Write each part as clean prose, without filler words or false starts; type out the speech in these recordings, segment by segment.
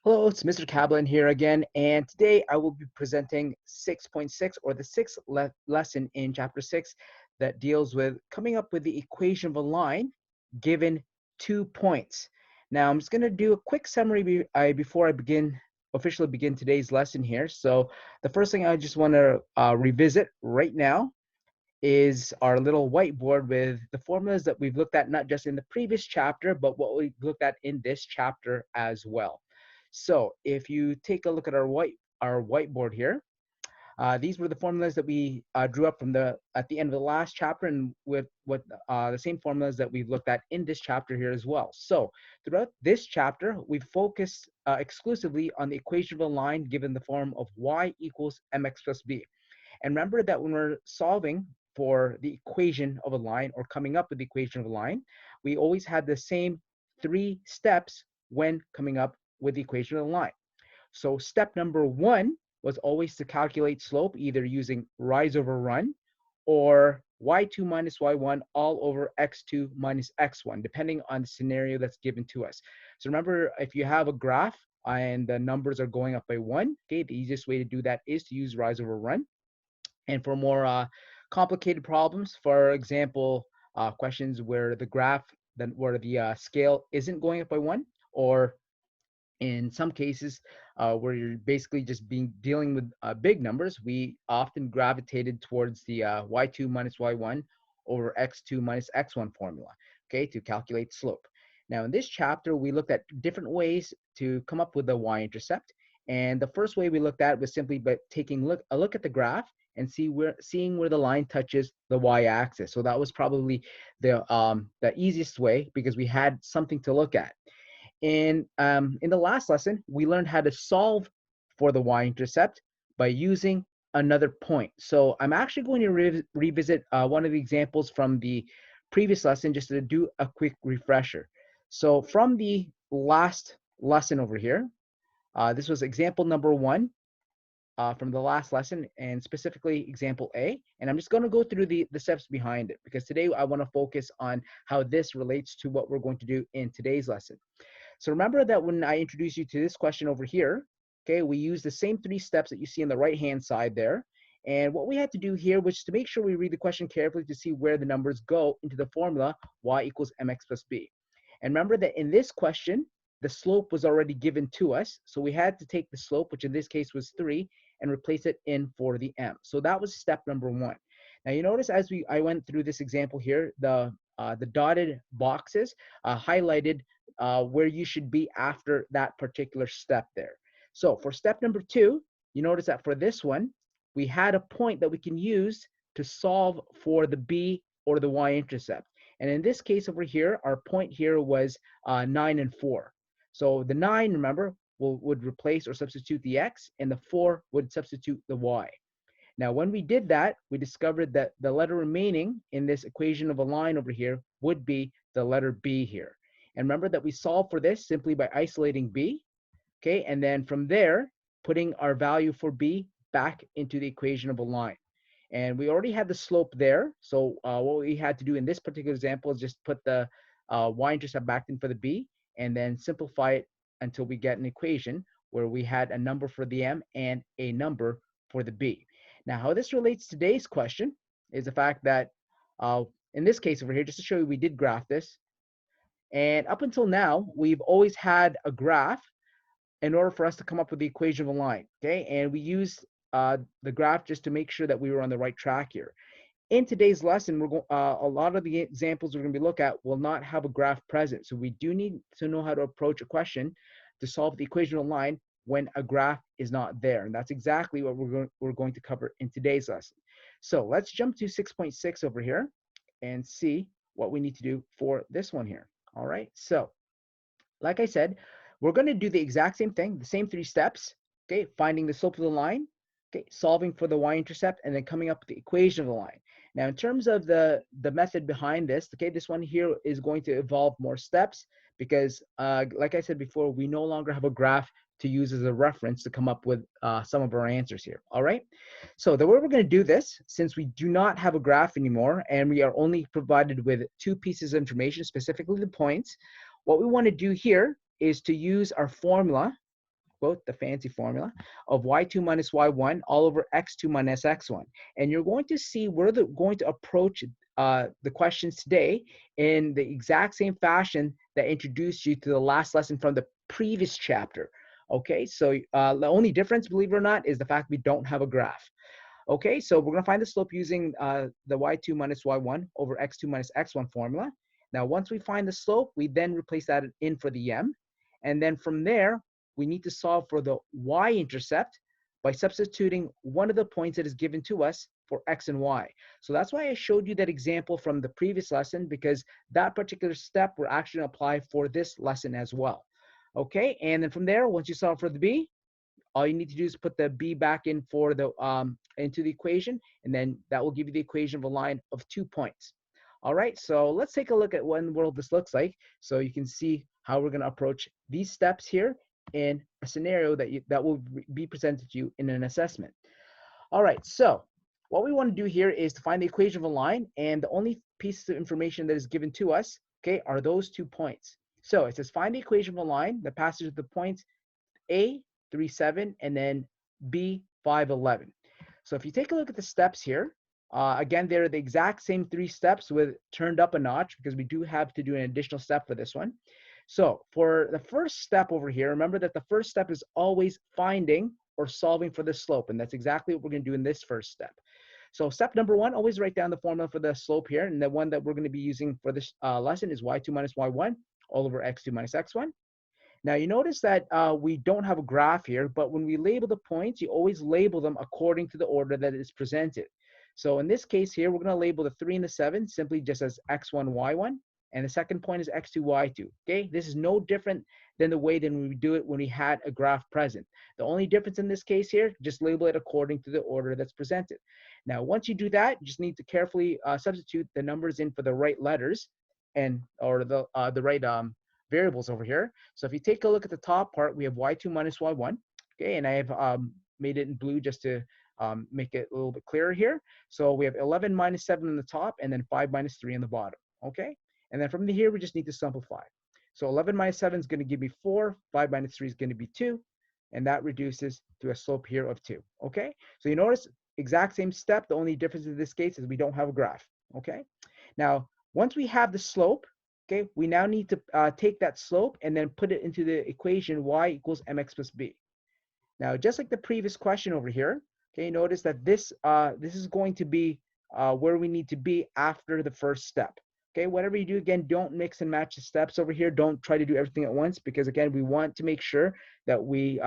Hello, it's Mr. Kaplan here again, and today I will be presenting 6.6 or the sixth lesson in chapter 6 that deals with coming up with the equation of a line given 2 points. Now, I'm just going to do a quick summary before I officially begin today's lesson here. So the first thing I just want to revisit right now is our little whiteboard with the formulas that we've looked at not just in the previous chapter, but what we looked at in this chapter as well. So if you take a look at our whiteboard here, these were the formulas that we drew up from at the end of the last chapter, and with what the same formulas that we've looked at in this chapter here as well. So throughout this chapter, we focused exclusively on the equation of a line given the form of y equals mx plus b. And remember that when we're solving for the equation of a line or coming up with the equation of a line, we always had the same 3 steps when coming up with the equation of a line. So step number 1 was always to calculate slope, either using rise over run or y2 minus y1 all over x2 minus x1, depending on the scenario that's given to us. So remember, if you have a graph and the numbers are going up by 1, okay, the easiest way to do that is to use rise over run. And for more complicated problems, for example, questions where the graph, where the scale isn't going up by 1, or in some cases where you're basically just dealing with big numbers, we often gravitated towards the y2 minus y1 over x2 minus x1 formula, okay, to calculate slope. Now in this chapter, we looked at different ways to come up with the y-intercept. And the first way we looked at was simply by taking a look at the graph and seeing where the line touches the y-axis. So that was probably the easiest way because we had something to look at. In the last lesson, we learned how to solve for the y-intercept by using another point. So I'm actually going to revisit one of the examples from the previous lesson just to do a quick refresher. So from the last lesson over here, this was example number 1 from the last lesson, and specifically example A. And I'm just going to go through the steps behind it because today I want to focus on how this relates to what we're going to do in today's lesson. So remember that when I introduce you to this question over here, okay, we use the same 3 steps that you see on the right-hand side there. And what we had to do here was to make sure we read the question carefully to see where the numbers go into the formula y equals mx plus b. And remember that in this question, the slope was already given to us. So we had to take the slope, which in this case was 3, and replace it in for the m. So that was step number 1. Now you notice as I went through this example here, the dotted boxes highlighted where you should be after that particular step there. So for step number 2, you notice that for this one, we had a point that we can use to solve for the b or the y-intercept. And in this case over here, our point here was 9 and 4. So the 9, remember, would replace or substitute the x, and the 4 would substitute the y. Now, when we did that, we discovered that the letter remaining in this equation of a line over here would be the letter b here. And remember that we solve for this simply by isolating b, okay? And then from there, putting our value for b back into the equation of a line. And we already had the slope there. So what we had to do in this particular example is just put the y-intercept back in for the b and then simplify it until we get an equation where we had a number for the m and a number for the b. Now, how this relates to today's question is the fact that in this case over here, just to show you, we did graph this. And up until now, we've always had a graph in order for us to come up with the equation of a line, okay? And we used the graph just to make sure that we were on the right track here. In today's lesson, a lot of the examples we're going to be looking at will not have a graph present. So we do need to know how to approach a question to solve the equation of a line when a graph is not there. And that's exactly what we're going to cover in today's lesson. So let's jump to 6.6 over here and see what we need to do for this one here. All right, so like I said, we're going to do the exact same thing, the same 3 steps, okay? Finding the slope of the line, okay, solving for the y-intercept, and then coming up with the equation of the line. Now, in terms of the method behind this, okay, this one here is going to involve more steps because, like I said before, we no longer have a graph to use as a reference to come up with some of our answers here, all right? So the way we're going to do this, since we do not have a graph anymore and we are only provided with 2 pieces of information, specifically the points, what we want to do here is to use our formula, quote, the fancy formula of y2 minus y1 all over x2 minus x1. And you're going to see we're going to approach the questions today in the exact same fashion that introduced you to the last lesson from the previous chapter. Okay, so the only difference, believe it or not, is the fact we don't have a graph. Okay, so we're going to find the slope using the y2 minus y1 over x2 minus x1 formula. Now, once we find the slope, we then replace that in for the m. And then from there, we need to solve for the y-intercept by substituting one of the points that is given to us for x and y. So that's why I showed you that example from the previous lesson, because that particular step we're actually going to apply for this lesson as well. Okay, and then from there, once you solve for the b, all you need to do is put the b back in for the into the equation, and then that will give you the equation of a line of 2 points. All right, so let's take a look at what in the world this looks like, so you can see how we're going to approach these steps here in a scenario that will be presented to you in an assessment. All right, so what we want to do here is to find the equation of a line, and the only piece of information that is given to us, okay, are those 2 points. So it says find the equation of a line that passes the points A, 3, 7, and then B, 5, 11. So if you take a look at the steps here, again, they're the exact same 3 steps with turned up a notch, because we do have to do an additional step for this one. So for the first step over here, remember that the first step is always finding or solving for the slope, and that's exactly what we're going to do in this first step. So step number 1, always write down the formula for the slope here, and the one that we're going to be using for this lesson is y2 minus y1 all over x2 minus x1. Now you notice that we don't have a graph here, but when we label the points, you always label them according to the order that is presented. So in this case here, we're going to label the 3 and the 7 simply just as x1, y1, and the second point is x2, y2. Okay, this is no different than the way that we do it when we had a graph present. The only difference in this case here, just label it according to the order that's presented. Now, once you do that, you just need to carefully substitute the numbers in for the right letters and or the right variables over here. So if you take a look at the top part, we have y2 minus y1. Okay, and I have made it in blue just to make it a little bit clearer here. So we have 11 minus 7 on the top, and then 5 minus 3 on the bottom. Okay, and then from here, we just need to simplify. So 11 minus 7 is going to give me 4, 5 minus 3 is going to be 2, and that reduces to a slope here of 2. Okay, so you notice exact same step. The only difference in this case is we don't have a graph. Okay, now once we have the slope, okay, we now need to take that slope and then put it into the equation y equals mx plus b. Now, just like the previous question over here, okay, notice that this is going to be where we need to be after the first step. Okay, whatever you do, again, don't mix and match the steps over here. Don't try to do everything at once, because again, we want to make sure that we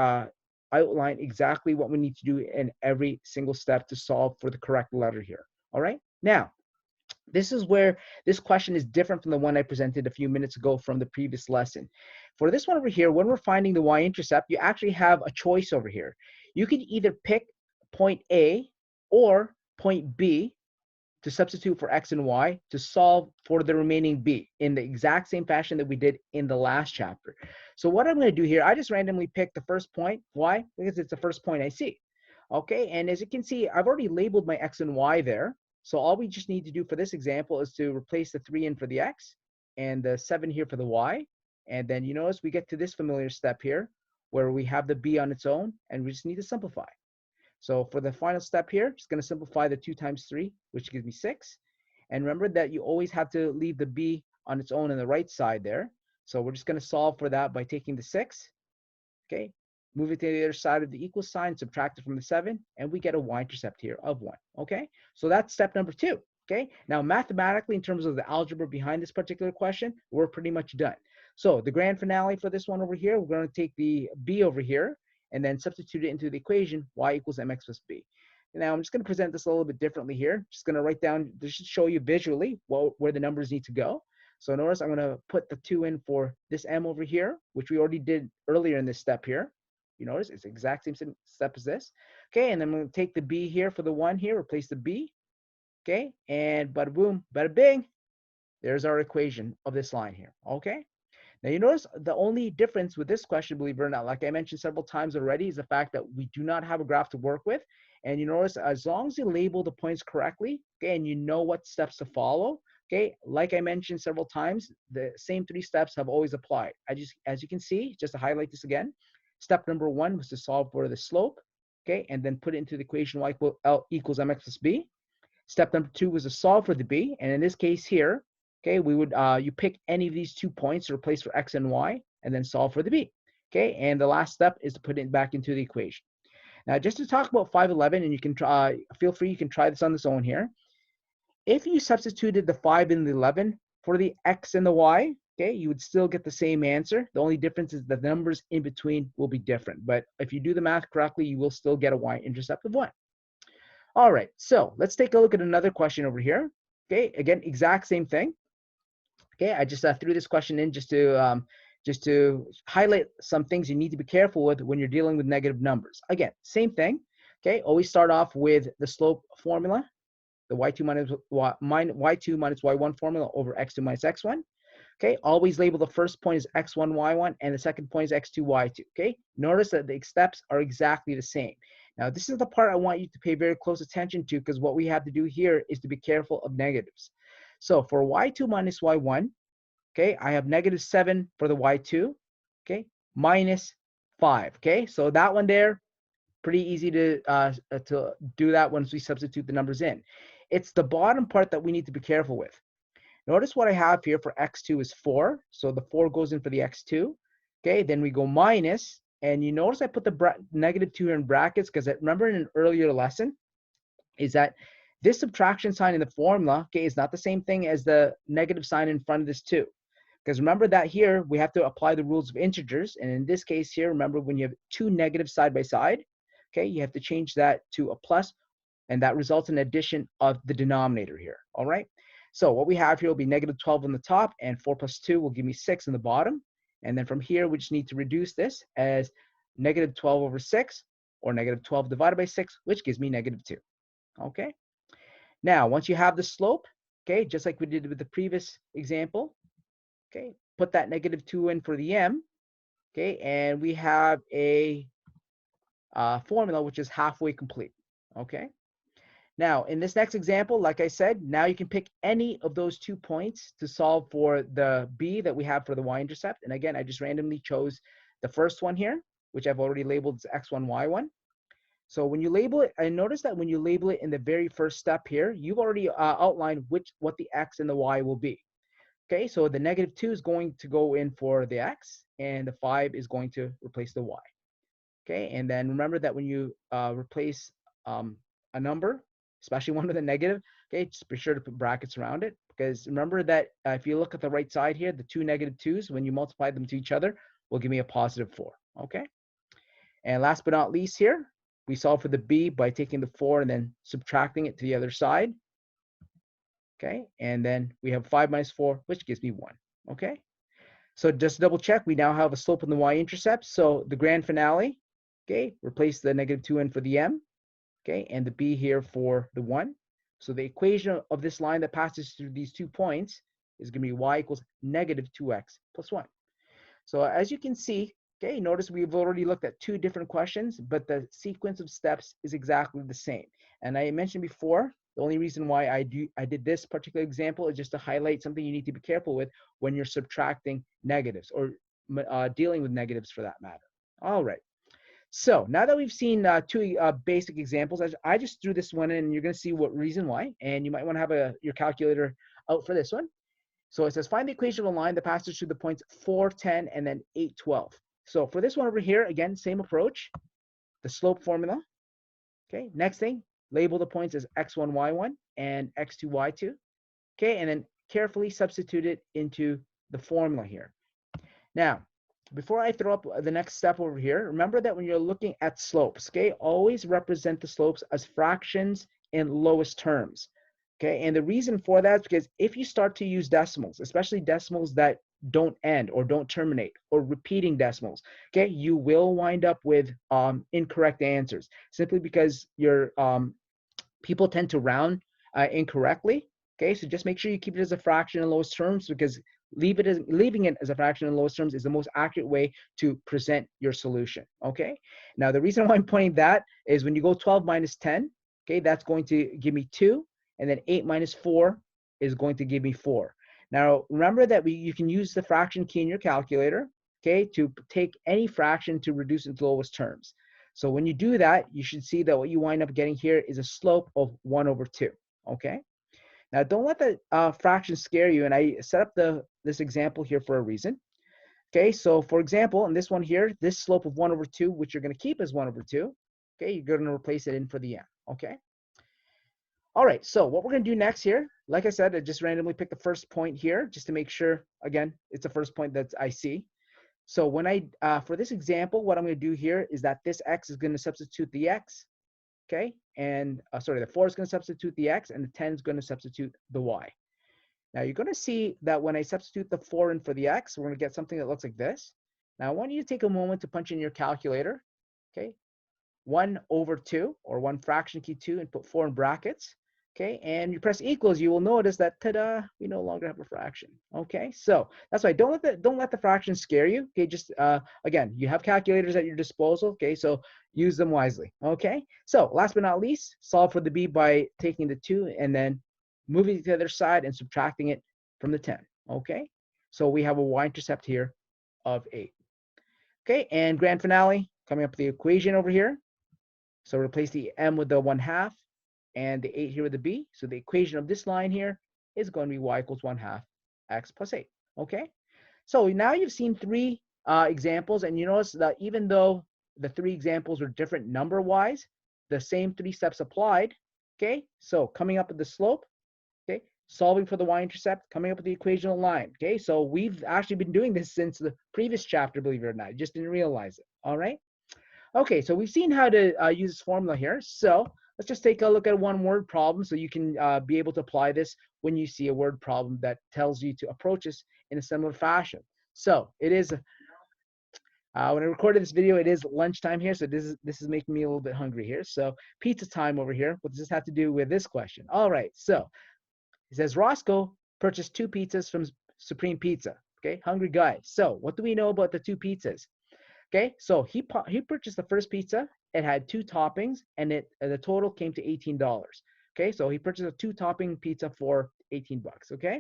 outline exactly what we need to do in every single step to solve for the correct letter here. All right, now, this is where this question is different from the one I presented a few minutes ago from the previous lesson. For this one over here, when we're finding the y-intercept, you actually have a choice over here. You can either pick point A or point B to substitute for x and y to solve for the remaining b in the exact same fashion that we did in the last chapter. So what I'm going to do here, I just randomly picked the first point. Why? Because it's the first point I see. Okay, and as you can see, I've already labeled my x and y there. So all we just need to do for this example is to replace the 3 in for the x and the 7 here for the y. And then you notice we get to this familiar step here where we have the b on its own, and we just need to simplify. So for the final step here, just going to simplify the 2 times 3, which gives me 6. And remember that you always have to leave the b on its own on the right side there. So we're just going to solve for that by taking the 6, okay, move it to the other side of the equal sign, subtract it from the 7, and we get a y-intercept here of 1, okay? So that's step number 2, okay? Now, mathematically, in terms of the algebra behind this particular question, we're pretty much done. So the grand finale for this one over here, we're going to take the b over here and then substitute it into the equation y equals mx plus b. Now, I'm just going to present this a little bit differently here. Just going to write down, this should show you visually where the numbers need to go. So notice I'm going to put the 2 in for this m over here, which we already did earlier in this step here. You notice it's the exact same step as this. Okay, and then I'm going to take the b here for the 1 here, replace the b. Okay, and bada boom, bada bing. There's our equation of this line here. Okay. Now you notice the only difference with this question, believe it or not, like I mentioned several times already, is the fact that we do not have a graph to work with. And you notice as long as you label the points correctly, okay, and you know what steps to follow, okay, like I mentioned several times, the same 3 steps have always applied. As you can see, just to highlight this again, Step number 1 was to solve for the slope, okay, and then put it into the equation y equals mx plus b. Step number 2 was to solve for the b, and in this case here, okay, we would you pick any of these 2 points to replace for x and y, and then solve for the b. Okay, and the last step is to put it back into the equation. Now, just to talk about 511, and you can try, feel free, you can try this on its own here. If you substituted the 5 and the 11 for the x and the y, okay, you would still get the same answer. The only difference is the numbers in between will be different. But if you do the math correctly, you will still get a y-intercept of 1. All right, so let's take a look at another question over here. Okay, again, exact same thing. Okay, I just threw this question in just to highlight some things you need to be careful with when you're dealing with negative numbers. Again, same thing. Okay, always start off with the slope formula, the y2 minus y2 minus y1 formula over x2 minus x1. Okay, always label the first point as x1, y1, and the second point is x2, y2. Okay, notice that the steps are exactly the same. Now, this is the part I want you to pay very close attention to, because what we have to do here is to be careful of negatives. So for y2 minus y1, okay, I have -7 for the y2, okay, minus 5. Okay, so that one there, pretty easy to do that once we substitute the numbers in. It's the bottom part that we need to be careful with. Notice what I have here for x2 is 4, so the 4 goes in for the x2. Okay, then we go minus, and you notice I put the -2 here in brackets because remember in an earlier lesson is that this subtraction sign in the formula, okay, is not the same thing as the negative sign in front of this 2. Because remember that here we have to apply the rules of integers, and in this case here, remember when you have 2 negatives side by side, okay, you have to change that to a plus, and that results in addition of the denominator here. All right. So what we have here will be -12 on the top, and 4 plus 2 will give me 6 on the bottom. And then from here, we just need to reduce this as -12 over 6, or -12 divided by 6, which gives me -2. Okay. Now, once you have the slope, okay, just like we did with the previous example, okay, put that -2 in for the m, okay, and we have a formula which is halfway complete. Okay. Now, in this next example, like I said, now you can pick any of those 2 points to solve for the b that we have for the y-intercept. And again, I just randomly chose the first one here, which I've already labeled as x1, y1. So when you label it, I notice that when you label it in the very first step here, you've already outlined what the x and the y will be. Okay, so the -2 is going to go in for the x, and the 5 is going to replace the y. Okay, and then remember that when you replace a number, especially one with a negative, okay, just be sure to put brackets around it, because remember that if you look at the right side here, the 2 -2's, when you multiply them to each other, will give me a +4, okay? And last but not least here, we solve for the b by taking the 4 and then subtracting it to the other side, okay? And then we have 5 minus 4, which gives me 1, okay? So just double check, we now have a slope in the y-intercept, so the grand finale, okay, replace the -2 in for the m, okay, and the b here for the 1. So the equation of this line that passes through these 2 points is going to be y equals -2x plus 1. So as you can see, okay, notice we've already looked at 2 different questions, but the sequence of steps is exactly the same. And I mentioned before, the only reason why I did this particular example is just to highlight something you need to be careful with when you're subtracting negatives or dealing with negatives for that matter. All right. So now that we've seen 2 basic examples, I just threw this one in, and you're going to see what reason why, and you might want to have your calculator out for this one. So it says find the equation of a line that passes through the points 4, 10, and then 8, 12. So for this one over here, again, same approach, the slope formula. Okay, next thing, label the points as x1, y1, and x2, y2. Okay, and then carefully substitute it into the formula here. Now, before I throw up the next step over here, remember that when you're looking at slopes, okay, always represent the slopes as fractions in lowest terms. Okay, and the reason for that is because if you start to use decimals, especially decimals that don't end or don't terminate, or repeating decimals, okay, you will wind up with incorrect answers, simply because your people tend to round incorrectly. Okay, so just make sure you keep it as a fraction in lowest terms, because leaving it as a fraction in lowest terms is the most accurate way to present your solution. Okay, now the reason why I'm pointing that is when you go 12 minus 10, okay, that's going to give me 2, and then 8 minus 4 is going to give me 4. Now remember that you can use the fraction key in your calculator, okay, to take any fraction to reduce its lowest terms. So when you do that, you should see that what you wind up getting here is a slope of 1 over 2, okay? Now, don't let the fraction scare you, and I set up this example here for a reason. Okay, so for example, in this one here, this slope of 1 over 2, which you're going to keep as 1 over 2, okay, you're going to replace it in for the m, okay? All right, so what we're going to do next here, like I said, I just randomly picked the first point here just to make sure, again, it's the first point that I see. So when for this example, what I'm going to do here is that this x is going to substitute the x, okay? And, sorry, the 4 is going to substitute the x, and the 10 is going to substitute the y. Now you're going to see that when I substitute the 4 in for the x, we're going to get something that looks like this. Now I want you to take a moment to punch in your calculator, okay? 1 over 2, or 1 fraction key 2, and put 4 in brackets, okay? And you press equals, you will notice that, ta-da, we no longer have a fraction, okay? So that's why don't let the fraction scare you, okay? Just, again, you have calculators at your disposal, okay? So use them wisely, okay? So last but not least, solve for the b by taking the 2 and then moving it to the other side and subtracting it from the 10, okay? So we have a y-intercept here of 8. Okay, and grand finale, coming up with the equation over here. So replace the m with the 1/2 and the 8 here with the b. So the equation of this line here is going to be y equals 1/2 x plus 8, okay? So now you've seen 3 examples, and you notice that even though the 3 examples were different number-wise, the same 3 steps applied, okay? So coming up with the slope, okay, solving for the y-intercept, coming up with the equational line, okay? So we've actually been doing this since the previous chapter, believe it or not. You just didn't realize it, all right? Okay, so we've seen how to use this formula here. So let's just take a look at one word problem so you can be able to apply this when you see a word problem that tells you to approach this in a similar fashion. So it is, when I recorded this video, it is lunchtime here, so this is making me a little bit hungry here. So pizza time over here. What does this have to do with this question? All right, so it says Roscoe purchased 2 pizzas from Supreme Pizza. Okay, hungry guy. So what do we know about the 2 pizzas? Okay, so he purchased the first pizza. It had 2 toppings, and the total came to $18. Okay, so he purchased a 2-topping pizza for 18 bucks. Okay,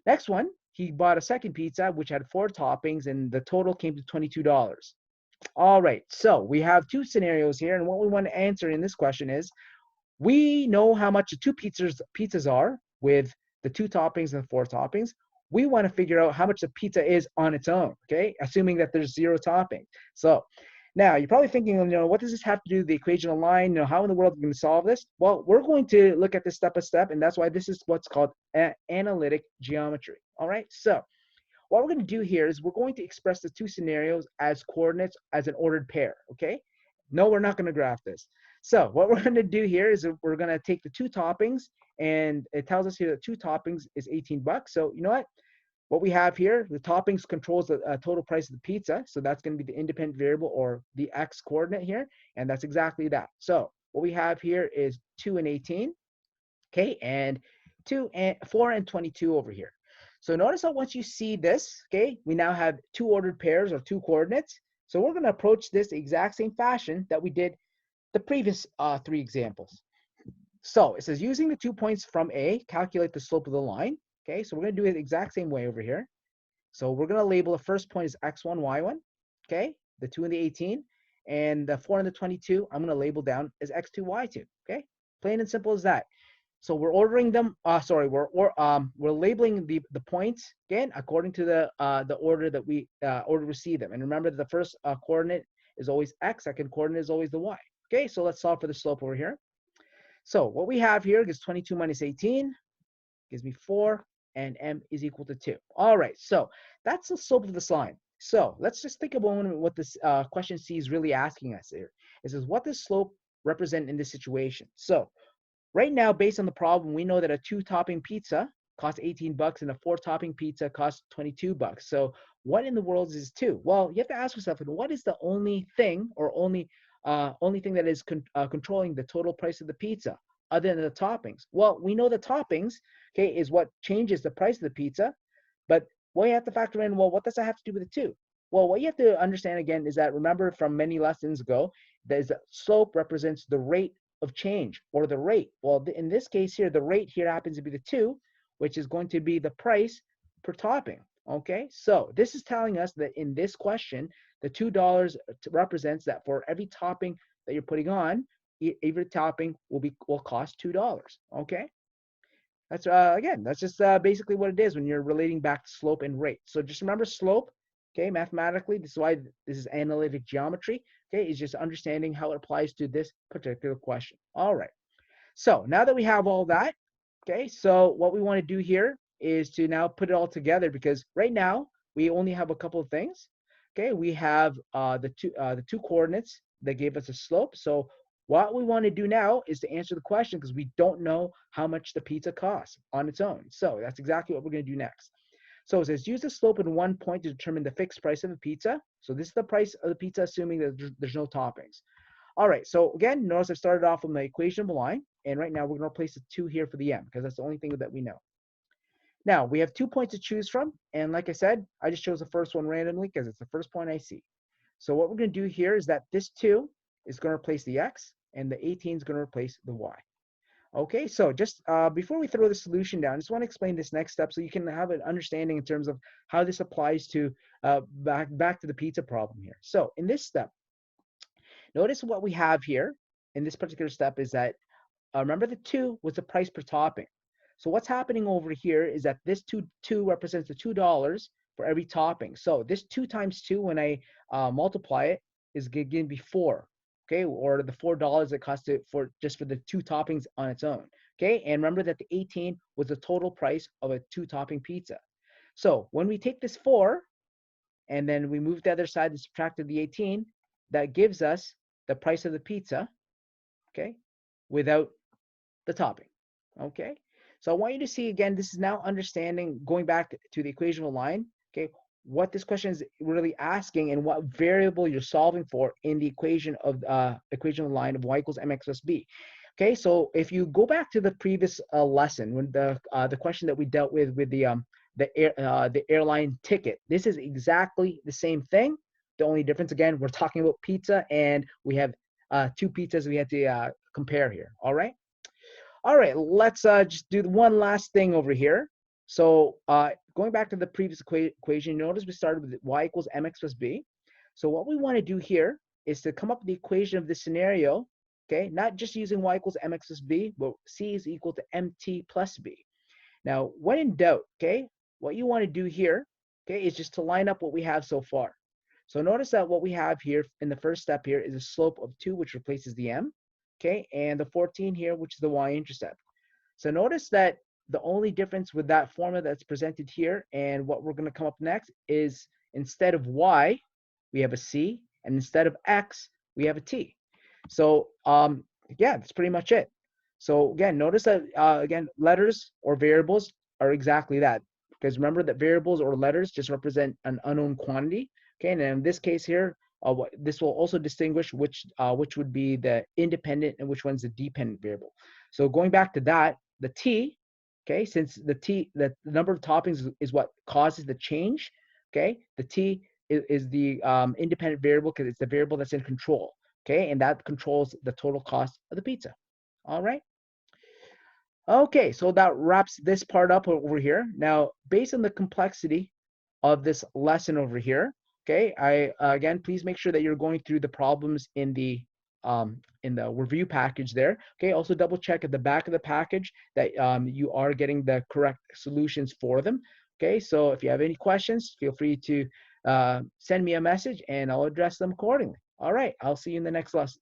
next one, he bought a second pizza which had 4 toppings, and the total came to $22. All right, so we have 2 scenarios here, and what we want to answer in this question is, we know how much the 2 pizzas are with the 2 toppings and the 4 toppings. We want to figure out how much the pizza is on its own, okay? Assuming that there's 0 topping. So now you're probably thinking, you know, what does this have to do with the equational line? You know, how in the world are we going to solve this? Well, we're going to look at this step by step, and that's why this is what's called analytic geometry. All right, so what we're going to do here is we're going to express the 2 scenarios as coordinates as an ordered pair, okay? No, we're not going to graph this. So what we're going to do here is we're going to take the 2 toppings, and it tells us here that 2 toppings is 18 bucks. So you know what we have here, the toppings controls the total price of the pizza. So that's going to be the independent variable, or the x coordinate here. And that's exactly that. So what we have here is 2 and 18, okay, and 4 and 22 over here. So notice that once you see this, okay, we now have 2 ordered pairs or 2 coordinates. So we're going to approach this exact same fashion that we did the previous 3 examples. So it says, using the 2 points from A, calculate the slope of the line. Okay, so we're going to do it the exact same way over here. So we're going to label the first point as x1, y1. Okay, the 2 and the 18. And the 4 and the 22, I'm going to label down as x2, y2. Okay, plain and simple as that. So we're ordering them. We're labeling the points again according to the order that we see them. And remember that the first coordinate is always x. Second coordinate is always the y. Okay, so let's solve for the slope over here. So what we have here is 22 minus 18 gives me 4, and m is equal to 2. All right, so that's the slope of this line. So let's just think about what this question C is really asking us here. It says, what does slope represent in this situation? So right now, based on the problem, we know that a 2-topping pizza costs 18 bucks and a 4-topping pizza costs 22 bucks. So what in the world is 2? Well, you have to ask yourself, what is the only thing, or only thing that is controlling the total price of the pizza other than the toppings? Well, we know the toppings, okay, is what changes the price of the pizza, but what you have to factor in, well, what does that have to do with the 2? Well, what you have to understand again is that, remember from many lessons ago, that is that slope represents the rate of change, or the rate. Well, in this case here, the rate here happens to be the 2, which is going to be the price per topping. Okay, so this is telling us that in this question, the $2 represents that for every topping that you're putting on, every topping will cost $2. Okay, that's again, that's just basically what it is when you're relating back to slope and rate. So just remember slope. Okay, mathematically, this is why this is analytic geometry. Okay, is just understanding how it applies to this particular question. All right. So now that we have all that, okay, so what we want to do here is to now put it all together, because right now we only have a couple of things. Okay, we have the two coordinates that gave us a slope. So what we want to do now is to answer the question, because we don't know how much the pizza costs on its own. So that's exactly what we're going to do next. So it says use the slope in one point to determine the fixed price of the pizza. So this is the price of the pizza, assuming that there's no toppings. All right, so again, notice I started off with my equation of a line, and right now we're going to replace the 2 here for the m, because that's the only thing that we know. Now, we have 2 points to choose from, and like I said, I just chose the first one randomly because it's the first point I see. So what we're going to do here is that this 2 is going to replace the x, and the 18 is going to replace the y. Okay, so just before we throw the solution down, I just want to explain this next step so you can have an understanding in terms of how this applies to back to the pizza problem here. So in this step, notice what we have here in this particular step is that, remember the 2 was the price per topping. So what's happening over here is that this 2 represents the $2 for every topping. So this 2 times 2, when I multiply it, is going to be 4, okay? Or the $4 that cost it for just for the 2 toppings on its own, okay? And remember that the 18 was the total price of a 2-topping pizza. So when we take this 4 and then we move the other side and subtract the 18, that gives us the price of the pizza, okay, without the topping, okay? So I want you to see, again, this is now understanding, going back to the equation of a line, okay, what this question is really asking and what variable you're solving for in the equation of a line of y equals mx plus b. Okay, so if you go back to the previous lesson, when the question that we dealt with the airline ticket, this is exactly the same thing. The only difference, again, we're talking about pizza, and we have 2 pizzas we had to compare here. All right. All right, let's just do one last thing over here. So going back to the previous equation, notice we started with y equals mx plus b. So what we want to do here is to come up with the equation of this scenario, okay? Not just using y equals mx plus b, but c is equal to mt plus b. Now, when in doubt, okay, what you want to do here, okay, is just to line up what we have so far. So notice that what we have here in the first step here is a slope of 2, which replaces the m, okay, and the 14 here, which is the y-intercept. So notice that the only difference with that formula that's presented here and what we're going to come up next is instead of y, we have a c, and instead of x, we have a t. So yeah, that's pretty much it. So again, notice that again, letters or variables are exactly that, because remember that variables or letters just represent an unknown quantity. Okay, and in this case here, this will also distinguish which would be the independent and which one's the dependent variable. So going back to that, the t, okay, since the number of toppings is what causes the change, okay, the t is the independent variable because it's the variable that's in control, okay, and that controls the total cost of the pizza. All right. Okay, so that wraps this part up over here. Now, based on the complexity of this lesson over here, okay, again, please make sure that you're going through the problems in the review package there. Okay, also double check at the back of the package that you are getting the correct solutions for them. Okay, so if you have any questions, feel free to send me a message and I'll address them accordingly. All right, I'll see you in the next lesson.